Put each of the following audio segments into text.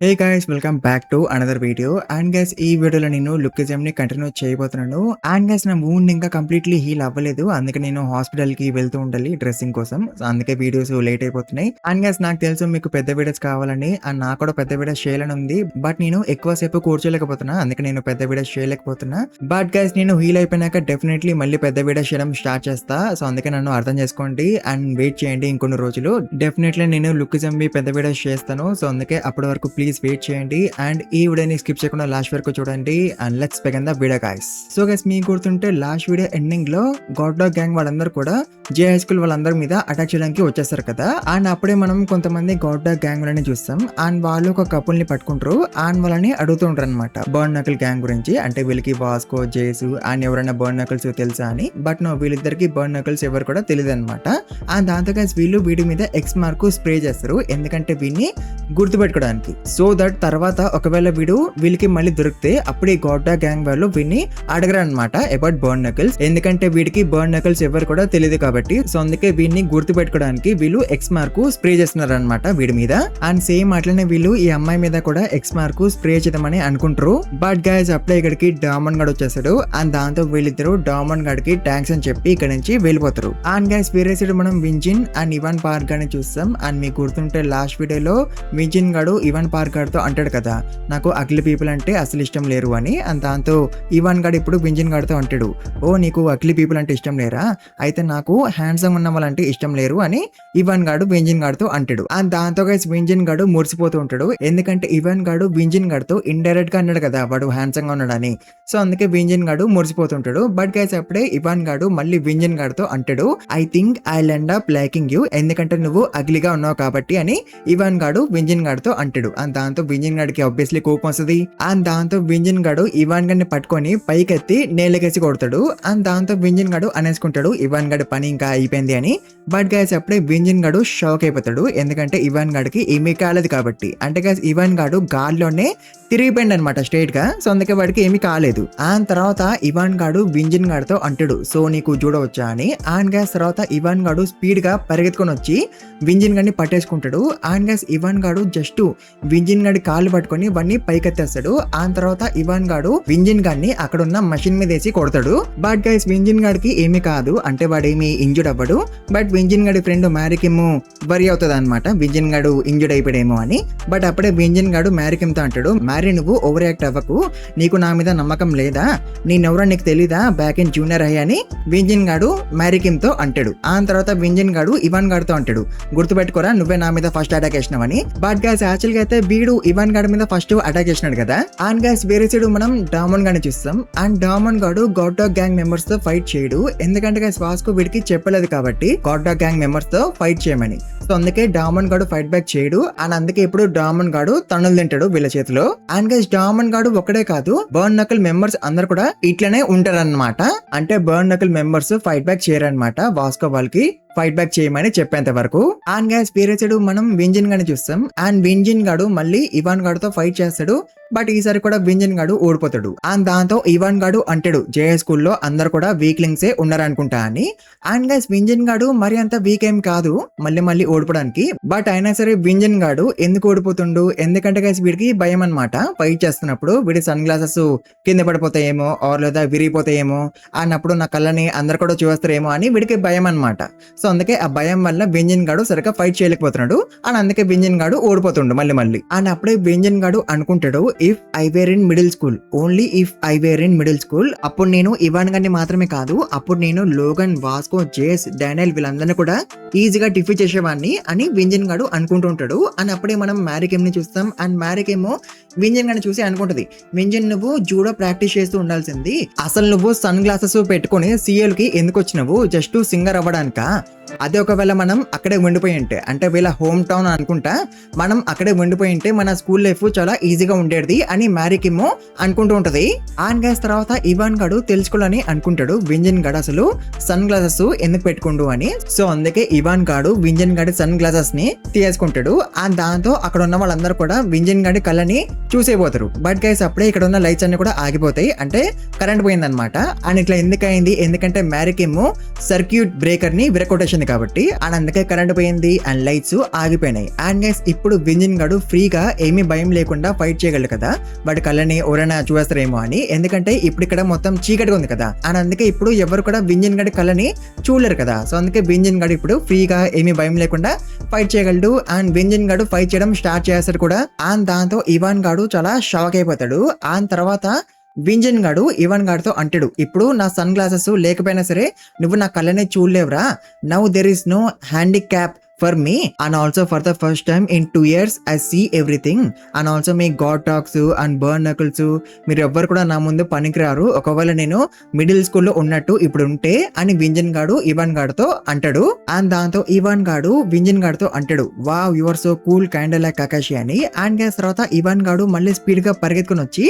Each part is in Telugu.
Hey guys, welcome back to another video. And guys, ఈ వీడియోలో నేను లుకిజం ని కంటిన్యూ చేయబోతున్నాను. అండ్ గైస్, నా వూండ్ ఇంకా కంప్లీట్లీ హీల్ అవ్వలేదు. అందుకే నేను హాస్పిటల్ కి వెళ్తూ ఉండాలి డ్రెస్సింగ్ కోసం. అందుకే వీడియోస్ లేట్ అయిపోతున్నాయి. అండ్ గైస్, నాకు తెలుసు మీకు పెద్ద వీడియోస్ కావాలని, అండ్ నాకు కూడా పెద్ద వీడియోస్ చేయాలని ఉంది. బట్ నేను ఎక్కువసేపు కూర్చోలేకపోతున్నా, అందుకే నేను పెద్ద వీడియోస్ చేయలేకపోతున్నా. బట్ గైస్, నేను హీల్ అయిపోయినాక డెఫినెట్లీ మళ్ళీ పెద్ద వీడియోస్ చేయడం స్టార్ట్ చేస్తా. సో అందుకే నన్ను అర్థం చేసుకోండి అండ్ వెయిట్ చేయండి. ఇంకొన్ని రోజులు డెఫినెట్లీ నేను లుకిజం పెద్ద వీడియోస్ చేస్తాను. సో అందుకే అప్పటి వరకు ప్లీజ్ వెయిట్ చేయండి అండ్ ఈ వీడియోని స్కిప్ చేయకుండా లాస్ట్ వరకు చూడండి. And let's begin the video guys. So guys, మీకు గుర్తుంటే లాస్ట్ వీడియో ఎండింగ్ లో గాడ్ డాగ్ గ్యాంగ్ వాళ్ళందరూ కూడా జే హై స్కూల్ వాళ్ళందరి మీద అటాక్ చేయడానికి వచ్చేస్తారు కదా. అండ్ అప్పుడే మనం కొంతమంది గాడ్ డాగ్ గ్యాంగ్ వాళ్ళని చూస్తాం. అండ్ వాళ్ళు ఒక కపుల్ ని పట్టుకుంటారు అండ్ వాళ్ళని అడుగుతూ ఉంటారు అనమాట బర్న్ నకిల్ గ్యాంగ్ గురించి. అంటే వీళ్ళకి వాస్కో, జేసు అండ్ ఎవరైనా బర్న్ నకిల్స్ తెలుసా అని. బట్ నో, వీళ్ళిద్దరికి బర్న్ నకిల్స్ ఎవరు కూడా తెలియదు అనమాట. అండ్ దాంతో గైస్ వీళ్ళు వీడి మీద ఎక్స్ మార్క్ స్ప్రే చేస్తారు, ఎందుకంటే వీడిని గుర్తుపెట్టుకోవడానికి. సో దట్ తర్వాత ఒకవేళ వీళ్ళకి మళ్ళీ దొరికితే అప్పుడు ఈ గాడ్ డాగ్ గ్యాంగ్ వాళ్ళు వీడిని అడగరు అనమాట అబౌట్ బర్న్ నకిల్స్, ఎందుకంటే వీడికి బర్న్ నకిల్స్ ఎవరు కూడా తెలియదు కాబట్టి. సో అందుకే వీడిని గుర్తు పెట్టుకోవడానికి వీళ్ళు ఎక్స్ మార్క్ స్ప్రే చేస్తున్నారు అనమాట వీడి మీద. అండ్ సేమ్ అట్లనే వీళ్ళు ఈ అమ్మాయి మీద కూడా ఎక్స్ మార్క్ స్ప్రే చేద్దామని అనుకుంటారు. బట్ గైస్, అప్పుడే ఇక్కడికి డామన్ గడ్ వచ్చేస్తాడు. అండ్ దాంతో వీళ్ళిద్దరు డామన్ గడ్ కి థ్యాంక్స్ అని చెప్పి ఇక్కడ నుంచి వెళ్ళిపోతారు. అండ్ గైస్, వేరే సైడ్ మనం వింజిన్ అండ్ ఇవాన్ పార్క్ గాని చూస్తాం. అండ్ మీకు గుర్తుంటే లాస్ట్ వీడియోలో వింజిన్ గడు ఇవాన్ పార్క్ గారితో అంటాడు కదా, నాకు అగ్లీ పీపుల్ అంటే అసలు ఇష్టం లేరు అని. అండ్ దాంతో ఇవాన్ గాడు ఇప్పుడు వింజిన్ గాడితో అంటాడు, ఓ నీకు అగ్లీ పీపుల్ అంటే ఇష్టం లేరా, అయితే నాకు హ్యాండ్సమ్ ఉన్న వాళ్ళంటే ఇష్టం లేరు అని ఇవాన్ గాడు వింజిన్ గాడితో అంటాడు. అండ్ దాంతో గైస్ వింజిన్ గాడు మురిసిపోతూ ఉంటాడు, ఎందుకంటే ఇవాన్ గాడు వింజిన్ గాడితో ఇండైరెక్ట్ గా అన్నాడు కదా వాడు హ్యాండ్సమ్ గా ఉన్నాడని. సో అందుకే వింజిన్ గాడు మురిసిపోతుంటాడు. బట్ గైస్, అప్పుడే ఇవాన్ గాడు మళ్ళీ వింజిన్ గాడితో అంటాడు, I think I end up liking you, ఎందుకంటే నువ్వు అగ్లీగా ఉన్నావు కాబట్టి అని ఇవాన్ గాడు వింజిన్ గాడితో అంటాడు. అండ్ దాంతో వింజిన్ గాడికి ఆబ్వియస్లీ కోపం వస్తుంది. అండ్ దాంతో వింజిన్ గాడు ఇవాన్ గడిని పట్టుకొని పైకెత్తి నేలకేసి కొడతాడు. అండ్ దాంతో వింజిన్ గాడు అనేసుకుంటాడు ఇవాన్ గడి పని ఇంకా అయిపోయింది అని. బట్ గైస్, అప్పుడే వింజిన్ గాడు షాక్ అయిపోతాడు, ఎందుకంటే ఇవాన్ గాడికి ఏమీ కాలేదు కాబట్టి. అంటే గైస్, ఇవాన్ గాడు గాల్లోనే తిరిగిపోయింది అనమాట స్ట్రైట్ గా. సో అందుకే వాడికి ఏమీ కాలేదు. అండ్ తర్వాత ఇవాన్ గాడు వింజిన్ గాడితో అంటాడు, సో నీకు చూడవచ్చా అని. అండ్ గైస్, తర్వాత ఇవాన్ గాడు స్పీడ్ గా పరిగెత్తుకొని వచ్చి వింజిన్ గడిని పట్టేసుకుంటాడు. అండ్ గైస్, ఇవాన్ గాడు జస్ట్ వింజిన్ గడి కాళ్ళు పట్టుకొని వాడిని పైకెత్తేస్తాడు. ఆ తర్వాత ఇవాన్ గాడు వింజిన్ గాడిని అక్కడ ఉన్న మషిన్ మీద వేసి కొడతాడు. బట్ గైస్, వింజిన్ గాడికి ఏమీ కాదు, అంటే వాడేమి ఇంజుర్డ్ అవ్వడు. బట్ వింజిన్ గాడి ఫ్రెండ్ మ్యారికిమ్ వరి అవుతుంది అనమాట, వింజిన్ గాడు ఇంజుర్డ్ అయిపోయాడేమో అని. బట్ అప్పుడే వింజిన్ గాడు మ్యారికిమ్ తో అంటాడు, మ్యారీ నువ్వు ఓవర్ యాక్ట్ అవ్వకు, నీకు నా మీద నమ్మకం లేదా, నేనెవరో నీకు తెలీదా బ్యాక్ ఇన్ జూనియర్ హై అని వింజిన్ గాడు మ్యారికిమ్ తో అంటాడు. ఆ తర్వాత వింజిన్ గాడు ఇవాన్ గాడితో అంటాడు, గుర్తుపెట్టుకోరా నువ్వే నా మీద ఫస్ట్ అటాక్ చేసినావని. బట్ గైస్, యాక్చువల్ గా అయితే వీడు ఇవాన్ గాడి మీద ఫస్ట్ అటాక్ చేసినాడు కదా. అండ్ గైస్, వేరే సైడ్ మనం డామన్ గాడిని చూస్తాం. అండ్ డామన్ గాడు గాడ్ డాగ్ గ్యాంగ్ మెంబర్స్ తో ఫైట్ చేయడు, ఎందుకంటే గైస్ వాస్కో వీడికి చెప్పలేదు కాబట్టి గాడ్ డాగ్ గ్యాంగ్ మెంబర్స్ తో ఫైట్ చేయమని. సో అందుకే డామన్ గాడు ఫైట్ బ్యాక్ చేయడు. అండ్ అందుకే ఇప్పుడు డామన్ గాడు తన్నులు తింటాడు వీళ్ళ చేతిలో. అండ్ గైస్, డామన్ గాడు ఒక్కడే కాదు, బర్న్ నకిల్ మెంబర్స్ అందరు కూడా ఇట్లనే ఉంటారన్నమాట. అంటే Burn Knuckle members fight back చేయరన్నమాట వాస్కో వాళ్ళకి ఫైట్ బ్యాక్ చేయమని చెప్పేంత వరకు. అండ్ గైస్, వేరే సైడ్ మనం వింజిన్ గాని చూస్తాం. అండ్ వింజిన్ గాడు మళ్ళీ ఇవాన్ గాడితో ఫైట్ చేస్తాడు. బట్ ఈసారి కూడా వింజిన్ గాడు ఓడిపోతాడు. అండ్ దాంతో ఇవాన్ గాడు అంటాడు, జేఏ స్కూల్లో అందరు కూడా వీక్లింగ్సే ఉన్నారనుకుంటా అని. అండ్ గైస్, వింజిన్ గాడు మరి అంత వీక్ ఏం కాదు మళ్ళీ ఓడిపోవడానికి. బట్ అయినా సరే వింజిన్ గాడు ఎందుకు ఓడిపోతుండు, ఎందుకంటే గైస్ వీడికి భయం అనమాట. ఫైట్ చేస్తున్నప్పుడు వీడి సన్ గ్లాసెస్ కింద పడిపోతాయేమో ఆర్ లేదా విరిగిపోతాయేమో అన్నప్పుడు నా కళ్ళని అందరు కూడా చూస్తారేమో అని వీడికి భయం అనమాట. సో అందుకే ఆ భయం వల్ల వింజిన్ గాడు సరిగ్గా ఫైట్ చేయలేకపోతున్నాడు. అండ్ అందుకే వింజిన్ గాడు ఓడిపోతుండు మళ్ళీ. అండ్ అప్పుడే వింజిన్ గాడు అనుకుంటాడు, if I were in middle school, only if I were in middle school, అప్పుడు నేను ఇవాన్ గారిని మాత్రమే కాదు, అప్పుడు నేను లోగన్, వాస్కో, జేస్, డానియల్ వీళ్ళందరినీ కూడా ఈజీగా డిఫీట్ చేసేవాడిని అని వింజిన్ గాడు అనుకుంటూ ఉంటాడు. అని అప్పుడే మనం మ్యారికేమ్ ని చూస్తాం. అండ్ మ్యారికేమో వింజిన్ గారిని చూసి అనుకుంటది, వింజిన్ నువ్వు జూడో ప్రాక్టీస్ చేస్తూ ఉండాల్సింది, అసలు నువ్వు సన్ గ్లాసెస్ పెట్టుకుని సీఎల్ కి ఎందుకు వచ్చినావు, జస్ట్ సింగర్ అవ్వడానికా? అదే ఒకవేళ మనం అక్కడే ఉండిపోయి ఉంటే, అంటే వీళ్ళ హోమ్ టౌన్ అనుకుంటా, మనం అక్కడే ఉండిపోయి ఉంటే మన స్కూల్ లైఫ్ చాలా ఈజీగా ఉండేది అని మ్యారికేమో అనుకుంటూ ఉంటది. ఆన్ గ్యాస్ తర్వాత ఇవాన్ గాడు తెలుసుకోవాలని అనుకుంటాడు, వింజిన్ గాడు అసలు సన్ గ్లాసెస్ ఎందుకు పెట్టుకుండు అని. సో అందుకే ఇవాన్ గాడు వింజిన్ గాడి సన్ గ్లాసెస్ ని తీసుకుంటాడు. అండ్ దాంతో అక్కడ ఉన్న వాళ్ళందరూ కూడా వింజిన్ గాడి కళ్ళని చూసేపోతారు. బట్ గైస్, అప్పుడే ఇక్కడ ఉన్న లైట్స్ అన్ని కూడా ఆగిపోతాయి, అంటే కరెంట్ పోయిందనమాట. అండ్ ఇట్లా ఎందుకైంది, ఎందుకంటే మ్యారికేమో సర్క్యూట్ బ్రేకర్ ని విరగొడుతుంది కొట్టేసింది కాబట్టి అండ్ అందుకే కరెంట్ పోయింది అండ్ లైట్స్ ఆగిపోయినాయి. అండ్ గైస్ ఇప్పుడు వింజన్ గాడు ఫ్రీగా ఏమీ భయం లేకుండా ఫైట్ చేయగలడు కదా, వాడి కళ్ళని ఎవరైనా చూస్తారేమో అని. ఎందుకంటే ఇప్పుడు ఇక్కడ మొత్తం చీకటిగా ఉంది కదా, అండ్ అందుకే ఇప్పుడు ఎవరు కూడా వింజన్ గడి కళ్ళని చూడలేరు కదా. సో అందుకే వింజన్ గడు ఇప్పుడు ఫ్రీగా ఏమీ భయం లేకుండా ఫైట్ చేయగలడు. అండ్ వింజన్ గడు ఫైట్ చేయడం స్టార్ట్ చేస్తాడు కూడా. అండ్ దాంతో ఇవాన్ గాడు చాలా షాక్ అయిపోతాడు. అండ్ తర్వాత వింజన్ గాడు ఇవాన్ గాడితో అంటాడు, ఇప్పుడు నా సన్ గ్లాసెస్ లేకపోయినా సరే నువ్వు నా కళ్ళనే చూడలేవురా. Now there is no handicap for me and also for the first time in 2 years I see everything and also me God talks and burn knuckles మీరు ఎవ్వరు కూడా నా ముందు పనికిరారు, ఒకవేళ నేను మిడిల్ స్కూల్లో ఉన్నట్టు ఇప్పుడు ఉంటే అని వింజన్ గాడు ఇవాన్ గాడితో అంటాడు. అండ్ దాంతో ఇవాన్ గాడు వింజన్ గాడితో అంటాడు, wow you are so cool kind like Kakashi అని. అండ్ గ్యాస్ తర్వాత ఇవాన్ గాడు మళ్ళీ స్పీడ్ గా పరిగెత్తుకుని వచ్చి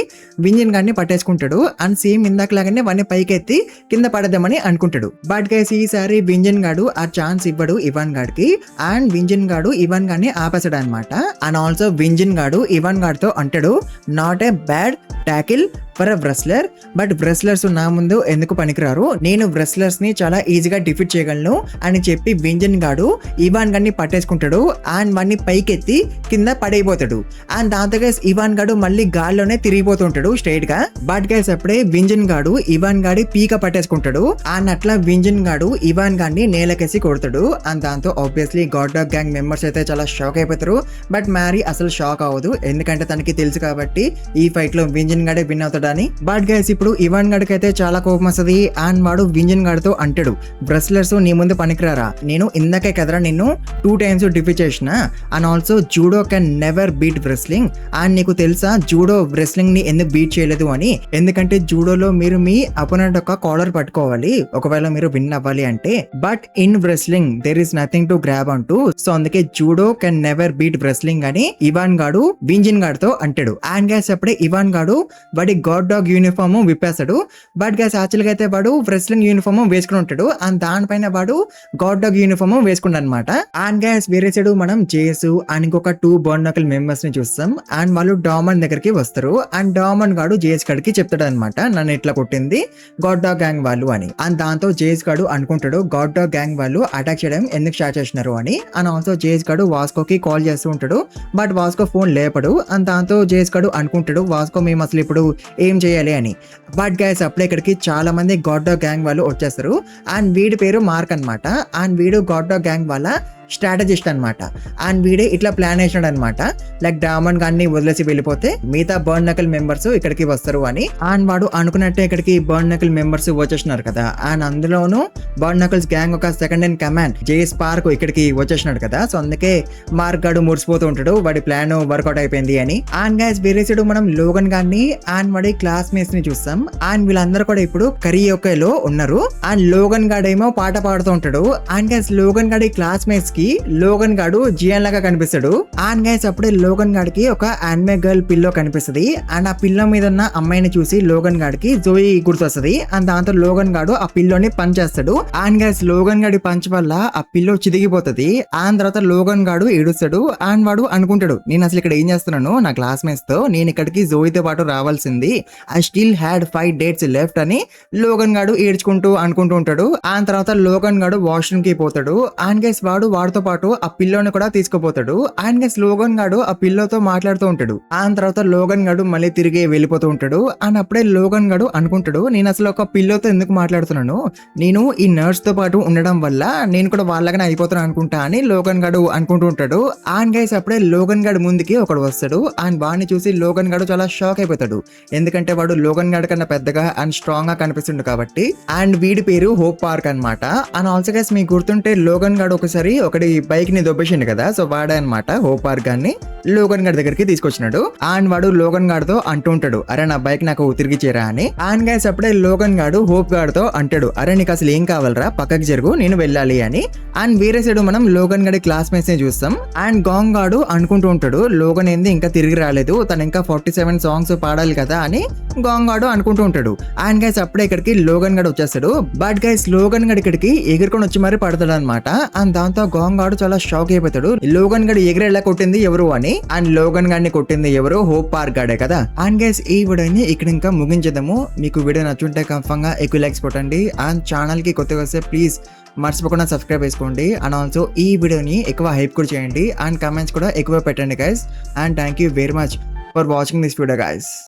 వింజన్ గాడిని పట్టేసుకుంటాడు. అండ్ సేమ్ ఇందాక లాగానే వాడిని పైకెత్తి కింద పడదామని అనుకుంటాడు. బట్ గైస్ ఈసారి వింజన్ గాడు ఆ ఛాన్స్ ఇవ్వడు ఇవాన్ గాడికి. అండ్ వింజన్ గాడు ఇవాన్ గాడిని ఆపేసాడు అనమాట. అండ్ ఆల్సో వింజన్ గాడు ఇవాన్ గాడితో అంటాడు, not a bad tackle for a wrestler, but wrestlers నా ముందు ఎందుకు పనికిరారు, నేను వ్రెస్లర్స్ ని చాలా ఈజీగా డిఫీట్ చేయగలను అని చెప్పి వింజన్ గాడు ఇవాన్ గాడిని పట్టేసుకుంటాడు. అండ్ వాడిని పైకెత్తి కింద పడైపోతాడు. అండ్ దాంతో గైస్ ఇవాన్ గాడు మళ్ళీ గాల్లోనే తిరిగిపోతుంటాడు స్ట్రైట్ గా. బట్ గైస్ అప్పుడే వింజన్ గాడు ఇవాన్ గాడి పీక పట్టేసుకుంటాడు. అండ్ అట్లా వింజన్ గాడు ఇవాన్ గాడిని నేలకేసి కొడతాడు. అండ్ దాంతో obviously God dog gang members అయితే చాలా షాక్ అయిపోతారు. బట్ మ్యారీ అసలు షాక్ అవ్వదు, ఎందుకంటే తనకి తెలుసు కాబట్టి ఈ ఫైట్ లో వింజన్ గాడే విన్ అవుతాడని. బట్ గైస్ ఇప్పుడు ఇవాన్ గాడికి అయితే చాలా కోపం వస్తుంది. అండ్ వాడు వింజన్ గాడితో అంటాడు, బ్రెస్లర్స్ నీ ముందు పనికిరారా, నేను ఇందాకే కదరా నిన్ను 2 times డిఫీట్ చేసిన. And also judo can never beat wrestling. And నీకు తెలుసా జూడో రెస్లింగ్ ని ఎందుకు బీట్ చేయలేదు అని, ఎందుకంటే జూడోలో మీరు మీ అపోనెంట్ యొక్క కాలర్ పట్టుకోవాలి ఒకవేళ మీరు విన్ అవ్వాలి అంటే. But in wrestling there is nothing to grab అంటూ, సో అందుకే judo can never beat wrestling అని ఇవాన్ గాడు వింజన్ గాడితో అంటాడు. అండ్ గ్యాస్ అప్పుడే ఇవాన్ గాడు వాడి గాడ్ డాగ్ యూనిఫామ్ విప్పేస్తాడు. బట్ గ్యాస్ యాక్చువల్ గా అయితే వాడు రెస్లింగ్ యూనిఫామ్ వేసుకుని ఉంటాడు. అండ్ దానిపైన వాడు గాడ్ డాగ్ యూనిఫామ్ వేసుకున్నాడు అనమాట. అండ్ గ్యాస్ వేరే సైడ్ మనం జేసు అండ్ ఇంకొక 2 బర్న్ నకిల్ మెంబర్స్ ని చూస్తాం. అండ్ వాళ్ళు డామన్ దగ్గరికి వస్తారు. అండ్ డామన్ గాడు జేస్ గడికి చెప్తాడు అనమాట, నన్ను ఇట్లా కొట్టింది గాడ్ డాగ్ గ్యాంగ్ వాళ్ళు అని. అండ్ దాంతో జేస్ గాడు అనుకుంటాడు గాడ్ డాగ్ గ్యాంగ్ వాళ్ళు అటాక్ చేయడం ఎందుకు స్టార్ట్ చేసినారు అని. అండ్ ఆల్సో జేస్ గాడు వాస్కోకి కాల్ చేస్తూ ఉంటాడు. బట్ వాస్కో ఫోన్ లేపడు. అండ్ దాంతో జేస్ గాడు అనుకుంటాడు వాస్కో మేము అసలు ఇప్పుడు ఏం చేయాలి అని. బట్ గైస్ అప్పుడే ఇక్కడికి చాలా మంది గాడ్ డాగ్ గ్యాంగ్ వాళ్ళు వచ్చేస్తారు. అండ్ వీడి పేరు మార్క్ అనమాట. అండ్ వీడు గాడ్ డాగ్ గ్యాంగ్ వాళ్ళ స్ట్రాటజిస్ట్ అనమాట. అండ్ వీడే ఇట్లా ప్లాన్ వేసినాడు అనమాట, లైక్ డామన్ గాన్ని వదిలేసి వెళ్ళిపోతే మిగతా బర్న్ నకిల్ మెంబర్స్ ఇక్కడికి వస్తారు అని. అండ్ వాడు అనుకున్నట్టే ఇక్కడికి బర్న్ నకిల్ మెంబర్స్ వచ్చేసినారు కదా. అండ్ అందులోనూ బర్న్ నకిల్స్ గ్యాంగ్ ఒక సెకండ్ ఇన్ కమాండ్ జేస్ పార్క్ ఇక్కడికి వచ్చేసినాడు కదా. సో అందుకే మార్క్ గాడు మురిసిపోతూ ఉంటాడు వాడి ప్లాన్ వర్కౌట్ అయిపోయింది అని. అండ్ గైస్ వేరే సైడ్ మనం లోగన్ గాన్ని అండ్ వాడి క్లాస్మేట్స్ ని చూస్తాం. అండ్ వీళ్ళందరూ కూడా ఇప్పుడు కరియోకేలో ఉన్నారు. అండ్ లోగన్ గాడేమో పాట పాడుతూ ఉంటాడు. అండ్ గైస్ లోగన్ గాడి క్లాస్మేట్స్ కి లోగన్ గాడు జియాన్ లాగా కనిపిస్తాడు. అండ్ గైస్ అప్పుడే లోగన్ గాడికి ఒక యానిమే గర్ల్ పిల్లో కనిపిస్తుంది. అండ్ ఆ పిల్లో మీద ఉన్న అమ్మాయిని చూసి లోగన్ గాడికి జోయి గుర్తొస్తుంది. అండ్ దాంతో లోగన్ గాడు ఆ పిల్లోని పంచ్ చేస్తాడు. అండ్ గైస్ లోగన్ గాడి పంచ్ వల్ల ఆ పిల్లో చిదిగిపోతుంది. అండ్ తర్వాత లోగన్ గాడు ఏడుస్తాడు. అండ్ వాడు అనుకుంటాడు నేను అసలు ఇక్కడ ఏం చేస్తున్నాను నా క్లాస్మేట్స్ తో, నేను ఇక్కడికి జోయితో పాటు రావాల్సింది, I still had 5 dates left అని లోగన్ గాడు ఏడ్చుకుంటూ అనుకుంటూ ఉంటాడు. అండ్ తర్వాత లోగన్ గాడు వాష్రూమ్ కి పోతాడు. అండ్ గైస్ వాడితో పాటు ఆ పిల్లోని కూడా తీసుకుపోతాడు. అండ్ గైస్ లోగన్ గాడు ఆ పిల్లోతో మాట్లాడుతూ ఉంటాడు. అండ్ తర్వాత లోగన్ గాడు మళ్ళీ తిరిగి వెళ్ళిపోతూ ఉంటాడు. అండ్ అప్పుడే లోగన్ గాడు అనుకుంటాడు నేను అసలు ఒక పిల్లోతో ఎందుకు మాట్లాడుతున్నాను, నేను ఈ నర్స్ తో పాటు ఉండడం వల్ల నేను కూడా వాళ్ళగానే అయిపోతాను అనుకుంటా అని లోగన్ గాడు అనుకుంటూ ఉంటాడు. అండ్ గైస్ అప్పుడే లోగన్ గాడు ముందుకి ఒకడు వస్తాడు. అండ్ వాడిని చూసి లోగన్ గాడు చాలా షాక్ అయిపోతాడు, ఎందుకంటే వాడు లోగన్ గాడి కన్నా పెద్దగా అండ్ స్ట్రాంగ్ గా కనిపిస్తుండు కాబట్టి. అండ్ వీడి పేరు హోప్ పార్క్ అనమాట. అండ్ ఆల్సో గైస్ మీకు గుర్తుంటే లోగన్ గాడు ఒకసారి ఒకటి బైక్ ని దొబ్బేసిండు కదా, సో వాడే అనమాట హోప్ పార్క్ గాన్ని లోగన్ గాడి దగ్గరికి తీసుకొచ్చినాడు. అండ్ వాడు లోగన్ గాడితో అంటూ ఉంటాడు, అరే నా బైక్ నాకు తిరిగి చేరా అని. అండ్ గైస్ అప్పుడే లోగన్ గాడు హోప్ గాడితో అంటాడు, అరే నీకు అసలు ఏం కావాలరా, పక్కకి జరుగు నేను వెళ్ళాలి అని. అండ్ వేరే సైడ్ మనం లోగన్ గాడి క్లాస్మేట్స్ ని చూస్తాం. అండ్ గాంగ్ గాడు అనుకుంటూ ఉంటాడు లోగన్ ఏంది ఇంకా తిరిగి రాలేదు, తను ఇంకా 47 సాంగ్స్ పాడాలి కదా అని గాంగ్ గాడు అనుకుంటూ ఉంటాడు. అండ్ గైస్ అప్పుడే ఇక్కడికి లోగన్ గాడు వచ్చేస్తాడు. బట్ గైస్ లోగన్ గాడు ఇక్కడికి ఎగురుకొని వచ్చి మరి పడతాడు అనమాట. అండ్ దాంతో కాంగ్ గాడు చాలా షాక్ అయిపోతాడు. లోగన్ గడి ఎగిరేలా కొట్టింది ఎవరు అని. అండ్ లోగన్ గాడిని కొట్టింది ఎవరు? హోప్ పార్క్ గాడే కదా. అండ్ గైస్ ఈ వీడియోని ఇక్కడ ఇంకా ముగించేద్దాము. మీకు వీడియో నచ్చుంటే కన్ఫర్మ్ గా ఎక్కువ లైక్స్ కొట్టండి. అండ్ ఛానల్ కి కొత్తగా వస్తే ప్లీజ్ మర్చిపోకుండా సబ్స్క్రైబ్ చేసుకోండి. అండ్ ఆల్సో ఈ వీడియోని ఎక్కువ హైప్ కూడా చేయండి. అండ్ కమెంట్స్ కూడా ఎక్కువ పెట్టండి guys. And thank you very much for watching this video guys.